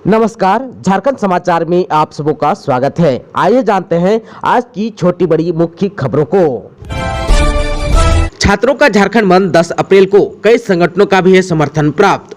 नमस्कार, झारखंड समाचार में आप सबों का स्वागत है। आइए जानते हैं आज की छोटी बड़ी मुख्य खबरों को। छात्रों का झारखंड बंद 10 अप्रैल को, कई संगठनों का भी है समर्थन प्राप्त।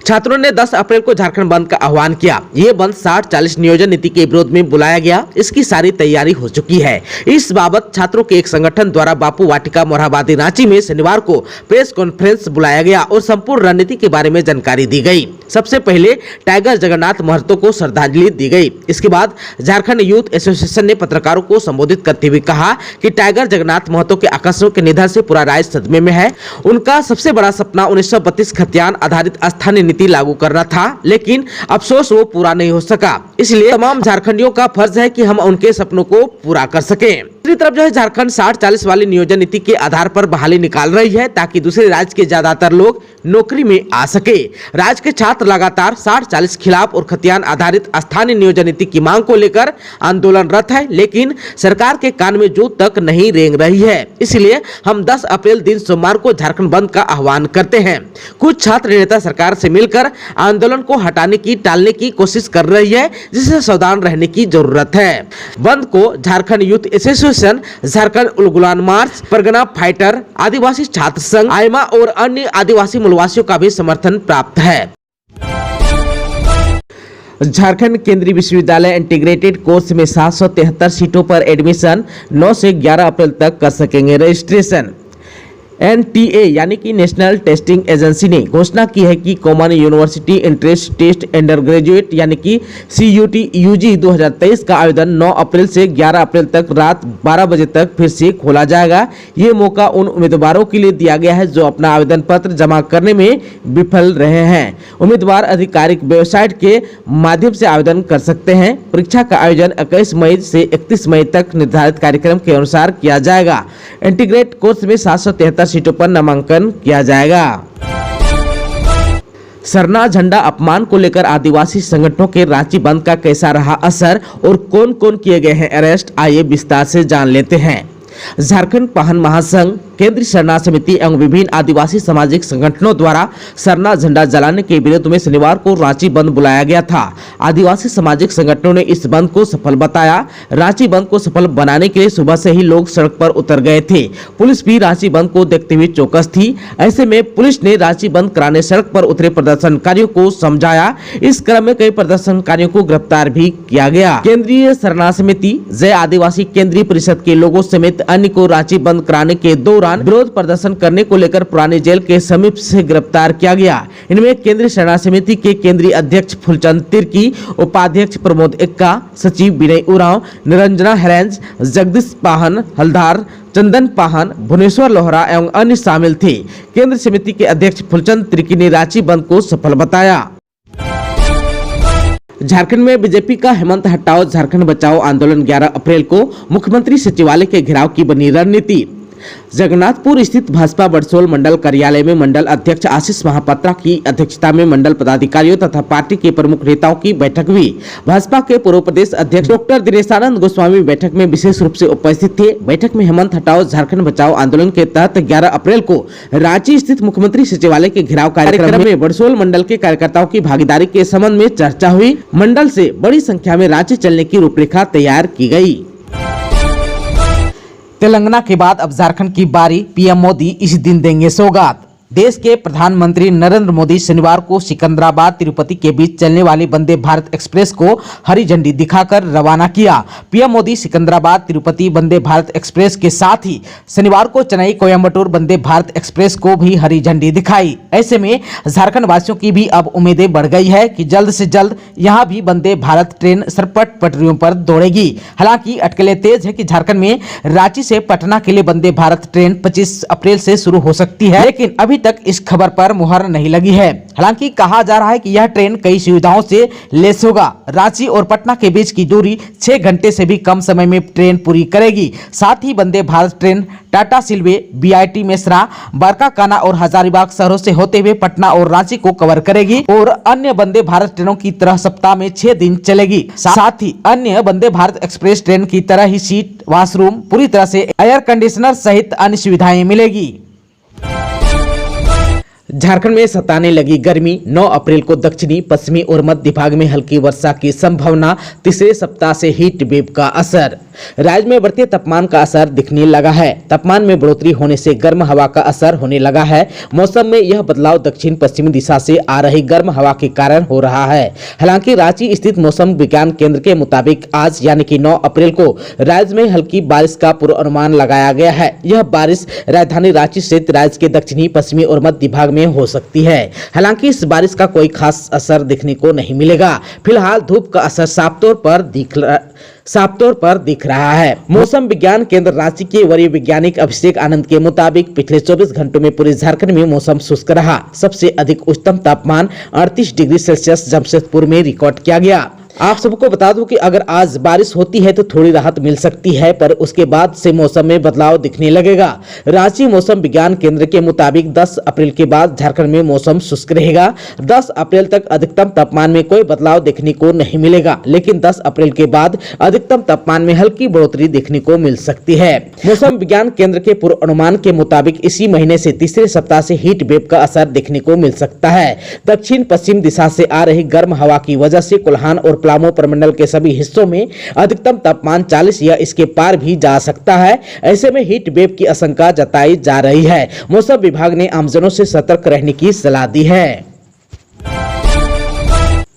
छात्रों ने 10 अप्रैल को झारखंड बंद का आह्वान किया। ये बंद 60-40 नियोजन नीति के विरोध में बुलाया गया। इसकी सारी तैयारी हो चुकी है। इस बाबत छात्रों के एक संगठन द्वारा बापू वाटिका मोरहाबादी रांची में शनिवार को प्रेस कॉन्फ्रेंस बुलाया गया और संपूर्ण रणनीति के बारे में जानकारी दी गई। सबसे पहले टाइगर जगन्नाथ महतो को श्रद्धांजलि दी गई। इसके बाद झारखंड यूथ एसोसिएशन ने पत्रकारों को संबोधित करते हुए कहा कि टाइगर जगन्नाथ महतो के आकस्मिक के निधन से पूरा राज्य सदमे में है। उनका सबसे बड़ा सपना 1932 खतियान आधारित स्थानीय नीति लागू करना था, लेकिन अफसोस वो पूरा नहीं हो सका। इसलिए तमाम झारखंडियों का फर्ज है कि हम उनके सपनों को पूरा कर सकें। दूसरी तरफ जो है झारखंड 60-40 वाली नियोजन नीति के आधार पर बहाली निकाल रही है ताकि दूसरे राज्य के ज्यादातर लोग नौकरी में आ सके। राज्य के छात्र लगातार 60-40 खिलाफ और खतियान आधारित स्थानीय नियोजन नीति की मांग को लेकर आंदोलनरत है, लेकिन सरकार के कान में जू तक नहीं रेंग रही है। इसलिए हम 10 अप्रैल दिन सोमवार को झारखंड बंद का आह्वान करते हैं। कुछ छात्र नेता सरकार से मिलकर आंदोलन को टालने की कोशिश कर रही है, जिससे सावधान रहने की जरूरत है। बंद को झारखंड यूथ एसोसिएशन, झारखंड उलगुलान मार्च, परगना फाइटर, आदिवासी छात्र संघ, आयमा और अन्य आदिवासी मूलवासियों का भी समर्थन प्राप्त है। झारखंड केंद्रीय विश्वविद्यालय इंटीग्रेटेड कोर्स में 773 सीटों पर एडमिशन 9 से 11 अप्रैल तक कर सकेंगे रजिस्ट्रेशन। NTA यानी कि नेशनल टेस्टिंग एजेंसी ने घोषणा की है कि common university entrance test undergraduate यानी कि CUT UG 2023 का आवेदन 9 अप्रैल से 11 अप्रैल तक रात 12 बजे तक फिर से खोला जाएगा। ये मौका उन उम्मीदवारों के लिए दिया गया है जो अपना आवेदन पत्र जमा करने में विफल रहे हैं। उम्मीदवार आधिकारिक वेबसाइट के माध्यम से आवेदन कर सकते हैं। परीक्षा का आयोजन 21 मई से 31 मई तक निर्धारित कार्यक्रम के अनुसार किया जाएगा। इंटीग्रेट कोर्स में 773 सीटों पर नामांकन किया जाएगा। सरना झंडा अपमान को लेकर आदिवासी संगठनों के रांची बंद का कैसा रहा असर और कौन कौन किए गए हैं अरेस्ट, आइए विस्तार से जान लेते हैं। झारखंड पाहन महासंघ, केंद्रीय सरना समिति एवं विभिन्न आदिवासी सामाजिक संगठनों द्वारा सरना झंडा जलाने के विरोध में शनिवार को रांची बंद बुलाया गया था। आदिवासी सामाजिक संगठनों ने इस बंद को सफल बताया। रांची बंद को सफल बनाने के लिए सुबह से ही लोग सड़क पर उतर गए थे। पुलिस भी रांची बंद को देखते हुए चौकस थी। ऐसे में पुलिस ने रांची बंद कराने सड़क पर उतरे प्रदर्शनकारियों को समझाया। इस क्रम में कई प्रदर्शनकारियों को गिरफ्तार भी किया गया। केंद्रीय सरना समिति, जय आदिवासी केंद्रीय परिषद के लोगों समेत अन्य को रांची बंद कराने के दौरान विरोध प्रदर्शन करने को लेकर पुरानी जेल के समीप से गिरफ्तार किया गया। इनमें केंद्रीय सरना समिति के केंद्रीय अध्यक्ष फूलचंद तिर्की, उपाध्यक्ष प्रमोद एक्का, सचिव विनय उरांव, निरंजना हेरेंज, जगदीश पाहन हलदार, चंदन पाहन, भुवनेश्वर लोहरा एवं अन्य शामिल थे। केंद्रीय समिति के अध्यक्ष फूलचंद तिर्की ने रांची बंद को सफल बताया। झारखंड में बीजेपी का हेमंत हटाओ झारखंड बचाओ आंदोलन 11 अप्रैल को मुख्यमंत्री सचिवालय के घेराव की बनी रणनीति। जगन्नाथपुर स्थित भाजपा बरसोल मंडल कार्यालय में मंडल अध्यक्ष आशीष महापात्रा की अध्यक्षता में मंडल पदाधिकारियों तथा पार्टी के प्रमुख नेताओं की बैठक हुई। भाजपा के पूर्व प्रदेश अध्यक्ष डॉक्टर दिनेशानंद गोस्वामी बैठक में विशेष रूप से उपस्थित थे। बैठक में हेमंत हटाओ झारखंड बचाओ आंदोलन के तहत 11 अप्रैल को रांची स्थित मुख्यमंत्री सचिवालय के घेराव कार्यक्रम में बरसोल मंडल के कार्यकर्ताओं की भागीदारी के संबंध में चर्चा हुई। मंडल से बड़ी संख्या में रांची चलने की रूपरेखा तैयार की गयी। तेलंगाना के बाद अब झारखंड की बारी, पीएम मोदी इस दिन देंगे सौगात। देश के प्रधानमंत्री नरेंद्र मोदी शनिवार को सिकंदराबाद तिरुपति के बीच चलने वाली वंदे भारत एक्सप्रेस को हरी झंडी दिखाकर रवाना किया। पीएम मोदी सिकंदराबाद तिरुपति वंदे भारत एक्सप्रेस के साथ ही शनिवार को चेन्नई कोयम्बटूर वंदे भारत एक्सप्रेस को भी हरी झंडी दिखाई। ऐसे में झारखंड वासियों की भी अब उम्मीदें बढ़ गई है कि जल्द से जल्द यहाँ भी वंदे भारत ट्रेन सरपट पटरियों पर दौड़ेगी। हालांकि अटकलें तेज है कि झारखंड में रांची से पटना के लिए वंदे भारत ट्रेन 25 अप्रैल से शुरू हो सकती है, लेकिन अभी तक इस खबर पर मुहर नहीं लगी है। हालांकि कहा जा रहा है कि यह ट्रेन कई सुविधाओं से लैस होगा। रांची और पटना के बीच की दूरी 6 घंटे से भी कम समय में ट्रेन पूरी करेगी। साथ ही वंदे भारत ट्रेन टाटा सिल्वे, BIT मेसरा, बरकाकाना और हजारीबाग शहरों से होते हुए पटना और रांची को कवर करेगी और अन्य वंदे भारत ट्रेनों की तरह सप्ताह में 6 दिन चलेगी। साथ ही अन्य वंदे भारत एक्सप्रेस ट्रेन की तरह ही सीट, वॉशरूम, पूरी तरह से एयर कंडीशनर सहित अन्य सुविधाएं मिलेगी। झारखंड में सताने लगी गर्मी। 9 अप्रैल को दक्षिणी पश्चिमी और मध्य भाग में हल्की वर्षा की संभावना। तीसरे सप्ताह से हीट वेव का असर। राज्य में बढ़ते तापमान का असर दिखने लगा है। तापमान में बढ़ोतरी होने से गर्म हवा का असर होने लगा है। मौसम में यह बदलाव दक्षिण पश्चिमी दिशा से आ रही गर्म हवा के कारण हो रहा है। हालांकि रांची स्थित मौसम विज्ञान केंद्र के मुताबिक आज यानी कि 9 अप्रैल को राज्य में हल्की बारिश का पूर्वानुमान लगाया गया है। यह बारिश राजधानी रांची सहित राज्य के दक्षिणी पश्चिमी और मध्य भाग में हो सकती है। हालांकि इस बारिश का कोई खास असर देखने को नहीं मिलेगा। फिलहाल धूप का असर साफ तौर पर दिख रहा है। मौसम विज्ञान केंद्र रांची के वरीय वैज्ञानिक अभिषेक आनंद के मुताबिक पिछले 24 घंटों में पूरे झारखंड में मौसम शुष्क रहा। सबसे अधिक उच्चतम तापमान 38 डिग्री सेल्सियस जमशेदपुर में रिकॉर्ड किया गया। आप सबको बता दूं कि अगर आज बारिश होती है तो थोड़ी राहत मिल सकती है, पर उसके बाद से मौसम में बदलाव दिखने लगेगा। रांची मौसम विज्ञान केंद्र के मुताबिक 10 अप्रैल के बाद झारखंड में मौसम शुष्क रहेगा। 10 अप्रैल तक अधिकतम तापमान में कोई बदलाव देखने को नहीं मिलेगा, लेकिन 10 अप्रैल के बाद अधिकतम तापमान में हल्की बढ़ोतरी देखने को मिल सकती है। मौसम विज्ञान केंद्र के पूर्वानुमान के मुताबिक इसी महीने से तीसरे सप्ताह से हीट वेव का असर देखने को मिल सकता है। दक्षिण पश्चिम दिशा से आ रही गर्म हवा की वजह से कोल्हान और पलामू प्रमंडल के सभी हिस्सों में अधिकतम तापमान 40 या इसके पार भी जा सकता है। ऐसे में हीट वेव की आशंका जताई जा रही है। मौसम विभाग ने आमजनों से सतर्क रहने की सलाह दी है।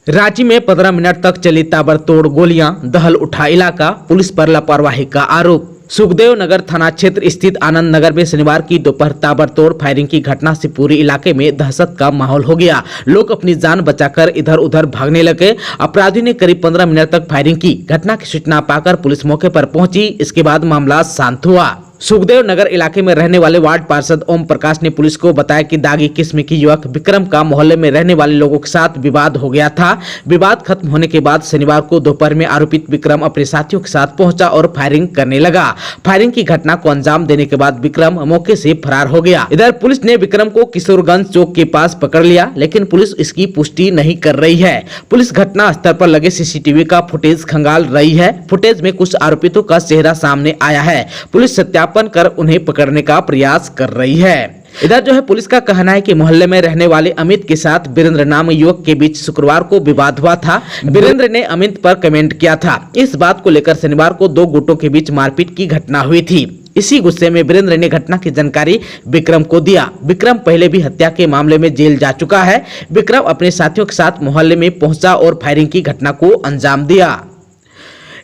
रांची में 15 मिनट तक चली ताबड़तोड़ गोलियां, दहल उठा इलाका, पुलिस पर लापरवाही का आरोप। सुखदेव नगर थाना क्षेत्र स्थित आनंद नगर में शनिवार की दोपहर ताबड़तोड़ फायरिंग की घटना से पूरे इलाके में दहशत का माहौल हो गया। लोग अपनी जान बचाकर इधर उधर भागने लगे। अपराधियों ने करीब 15 मिनट तक फायरिंग की। घटना की सूचना पाकर पुलिस मौके पर पहुंची। इसके बाद मामला शांत हुआ। सुखदेव नगर इलाके में रहने वाले वार्ड पार्षद ओम प्रकाश ने पुलिस को बताया कि दागी किस्म की युवक विक्रम का मोहल्ले में रहने वाले लोगों के साथ विवाद हो गया था। विवाद खत्म होने के बाद शनिवार को दोपहर में आरोपित विक्रम अपने साथियों के साथ पहुंचा और फायरिंग करने लगा। फायरिंग की घटना को अंजाम देने के बाद विक्रम मौके से फरार हो गया। इधर पुलिस ने विक्रम को किशोरगंज चौक के पास पकड़ लिया, लेकिन पुलिस इसकी पुष्टि नहीं कर रही है। पुलिस घटना स्थल पर लगे सीसीटीवी का फुटेज खंगाल रही है। फुटेज में कुछ आरोपितों का चेहरा सामने आया है। पुलिस सत्यापन कर उन्हें पकड़ने का प्रयास कर रही है। इधर जो है पुलिस का कहना है कि मोहल्ले में रहने वाले अमित के साथ वीरेंद्र नाम युवक के बीच शुक्रवार को विवाद हुआ था। वीरेंद्र ने अमित पर कमेंट किया था। इस बात को लेकर शनिवार को 2 गुटों के बीच मारपीट की घटना हुई थी। इसी गुस्से में वीरेंद्र ने घटना की जानकारी विक्रम को दिया। विक्रम पहले भी हत्या के मामले में जेल जा चुका है। विक्रम अपने साथियों के साथ मोहल्ले में पहुंचा और फायरिंग की घटना को अंजाम दिया।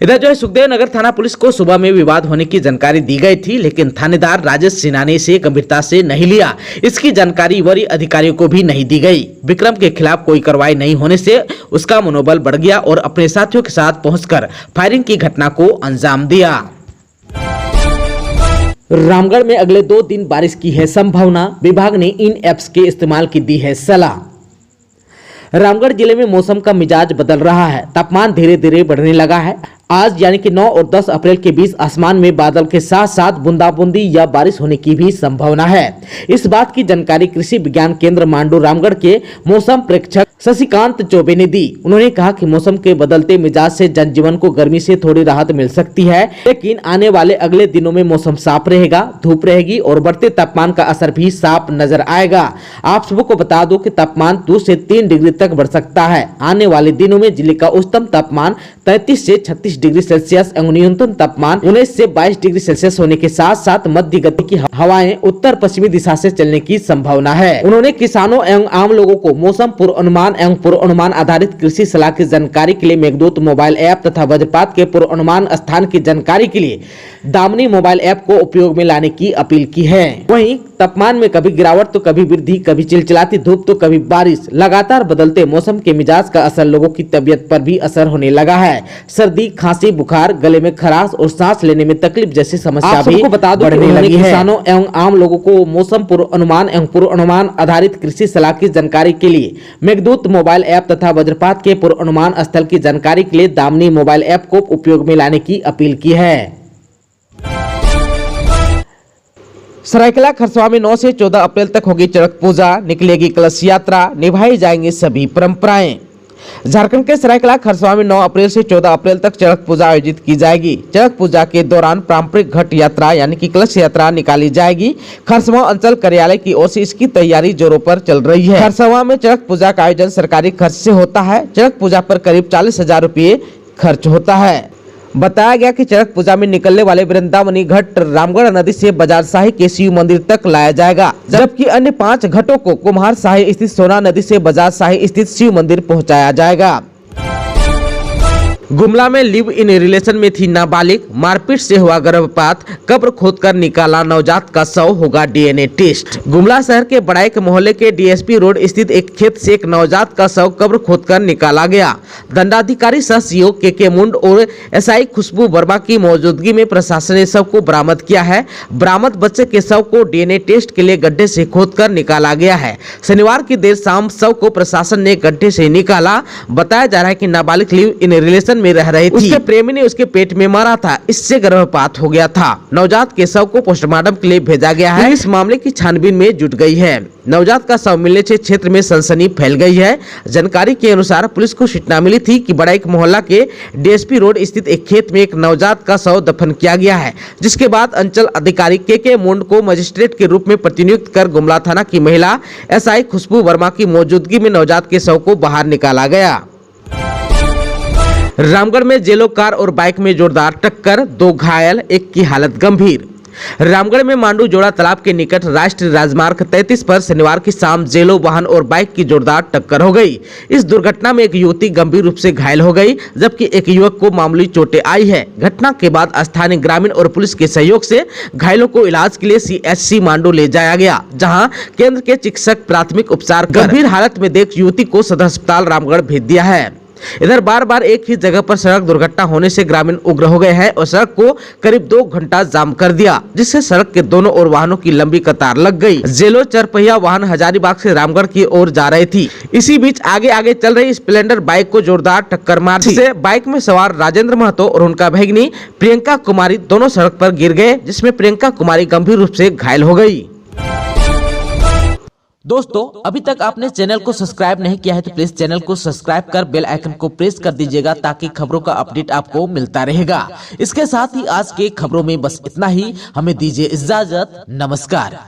इधर जो है सुखदेव नगर थाना पुलिस को सुबह में विवाद होने की जानकारी दी गई थी, लेकिन थानेदार राजेश सिन्हा ने इसे गंभीरता से नहीं लिया। इसकी जानकारी वरीय अधिकारियों को भी नहीं दी गई। विक्रम के खिलाफ कोई कार्रवाई नहीं होने से उसका मनोबल बढ़ गया और अपने साथियों के साथ पहुंचकर फायरिंग की घटना को अंजाम दिया। रामगढ़ में अगले 2 दिन बारिश की है संभावना। विभाग ने इन ऐप्स के इस्तेमाल की दी है सलाह। रामगढ़ जिले में मौसम का मिजाज बदल रहा है। तापमान धीरे धीरे बढ़ने लगा है। आज यानी कि 9 और 10 अप्रैल के बीच आसमान में बादल के साथ साथ बूंदाबूंदी या बारिश होने की भी संभावना है। इस बात की जानकारी कृषि विज्ञान केंद्र मांडू रामगढ़ के मौसम प्रेक्षक शशिकांत चौबे ने दी। उन्होंने कहा कि मौसम के बदलते मिजाज से जनजीवन को गर्मी से थोड़ी राहत मिल सकती है, लेकिन आने वाले अगले दिनों में मौसम साफ रहेगा, धूप रहेगी और बढ़ते तापमान का असर भी साफ नजर आएगा। आप सबको बता दो कि तापमान 2 से 3 डिग्री तक बढ़ सकता है। आने वाले दिनों में जिले का उच्चतम तापमान 33 से 36 डिग्री सेल्सियस एवं न्यूनतम तापमान 19 से 22 डिग्री सेल्सियस होने के साथ साथ मध्य गति की हवाएं उत्तर पश्चिमी दिशा से चलने की संभावना है। उन्होंने किसानों एवं आम लोगों को मौसम पूर्वानुमान एवं पूर्वानुमान आधारित कृषि सलाह की जानकारी के लिए मेघदूत मोबाइल ऐप तथा वज्रपात के पूर्वानुमान स्थान की जानकारी के लिए दामिनी मोबाइल ऐप को उपयोग में लाने की अपील की है। वहीं तापमान में कभी गिरावट तो कभी वृद्धि, कभी चिलचिलाती धूप तो कभी बारिश। लगातार बदलते मौसम के मिजाज का असर लोगों की तबीयत पर भी असर होने लगा है। सर्दी, खांसी, बुखार, गले में खराश और सांस लेने में तकलीफ जैसी समस्या भी बता दो बढ़ने लगी है। किसानों एवं आम लोगों को मौसम पूर्वानुमान एवं पूर्वानुमान आधारित कृषि सलाह की जानकारी के लिए मेघदूत मोबाइल ऐप तथा वज्रपात के पूर्वानुमान स्थल की जानकारी के लिए दामिनी मोबाइल ऐप को उपयोग में लाने की अपील की है। सरायकेला खरसावां में 9 से 14 अप्रैल तक होगी चरक पूजा, निकलेगी कलश यात्रा, निभाई जाएंगी सभी परंपराएं। झारखंड के सरायकला खरसावां में 9 अप्रैल से 14 अप्रैल तक चड़क पूजा आयोजित की जाएगी। चड़क पूजा के दौरान पारंपरिक घट यात्रा यानी कि कलश यात्रा निकाली जाएगी। खरसावां अंचल कार्यालय की ओर से इसकी तैयारी जोरों पर चल रही है। खरसावां में चड़क पूजा का आयोजन सरकारी खर्च से होता है। चड़क पूजा पर करीब 40,000 रुपये खर्च होता है। बताया गया कि चड़क पूजा में निकलने वाले वृंदावनी घट रामगढ़ नदी से बाजार शाही के शिव मंदिर तक लाया जाएगा, जबकि अन्य 5 घटों को कुम्हार शाही स्थित सोना नदी से बाजार शाही स्थित शिव मंदिर पहुंचाया जाएगा। गुमला में लिव इन रिलेशन में थी नाबालिग, मारपीट से हुआ गर्भपात, कब्र खोदकर निकाला नवजात का शव, होगा डीएनए टेस्ट। गुमला शहर के बड़ाइक मोहल्ले के डीएसपी रोड स्थित एक खेत से एक नवजात का शव कब्र खोदकर निकाला गया। दंडाधिकारी सह सीओ के मुंड और एसआई खुशबू वर्मा की मौजूदगी में प्रशासन ने शव को बरामद किया है। बरामद बच्चे के शव को डीएनए टेस्ट के लिए गड्ढे से खोदकर निकाला गया है। शनिवार की देर शाम शव को प्रशासन ने गड्ढे से निकाला। बताया जा रहा है कि नाबालिग लिव इन रिलेशन में रह रही थी। उसके प्रेमी ने उसके पेट में मारा था, इससे गर्भपात हो गया था। नवजात के शव को पोस्टमार्टम के लिए भेजा गया है। इस मामले की छानबीन में जुट गई है। नवजात का शव मिलने से क्षेत्र में सनसनी फैल गई है। जानकारी के अनुसार पुलिस को सूचना मिली थी कि बड़ाइक मोहल्ला के डीएसपी रोड स्थित एक खेत में एक नवजात का शव दफन किया गया है, जिसके बाद अंचल अधिकारी के मुंड को मजिस्ट्रेट के रूप में प्रतिनियुक्त कर गुमला थाना की महिला एसआई खुशबू वर्मा की मौजूदगी में नवजात के शव को बाहर निकाला गया। रामगढ़ में जेलो कार और बाइक में जोरदार टक्कर, 2 घायल, 1 की हालत गंभीर। रामगढ़ में मांडू जोड़ा तालाब के निकट राष्ट्रीय राजमार्ग 33 पर शनिवार की शाम जेलो वाहन और बाइक की जोरदार टक्कर हो गई। इस दुर्घटना में एक युवती गंभीर रूप से घायल हो गई, जबकि एक युवक को मामूली चोटें आई है। घटना के बाद स्थानीय ग्रामीण और पुलिस के सहयोग से घायलों को इलाज के लिए सीएचसी मांडू ले जाया गया, जहां केंद्र के चिकित्सक प्राथमिक उपचार गंभीर हालत में देख युवती को सदर अस्पताल रामगढ़ भेज दिया है। इधर बार बार एक ही जगह पर सड़क दुर्घटना होने से ग्रामीण उग्र हो गए हैं और सड़क को करीब 2 घंटा जाम कर दिया, जिससे सड़क के दोनों ओर वाहनों की लंबी कतार लग गई। जेलो 4 पहिया वाहन हजारीबाग से रामगढ़ की ओर जा रही थी। इसी बीच आगे आगे चल रही स्प्लेंडर बाइक को जोरदार टक्कर मार दी, जिससे बाइक में सवार राजेंद्र महतो और उनका भगिनी प्रियंका कुमारी दोनों सड़क पर गिर गए, जिसमें प्रियंका कुमारी गंभीर रूप से घायल हो गई। दोस्तों, अभी तक आपने चैनल को सब्सक्राइब नहीं किया है तो प्लीज चैनल को सब्सक्राइब कर बेल आइकन को प्रेस कर दीजिएगा, ताकि खबरों का अपडेट आपको मिलता रहेगा। इसके साथ ही आज के खबरों में बस इतना ही। हमें दीजिए इजाजत। नमस्कार।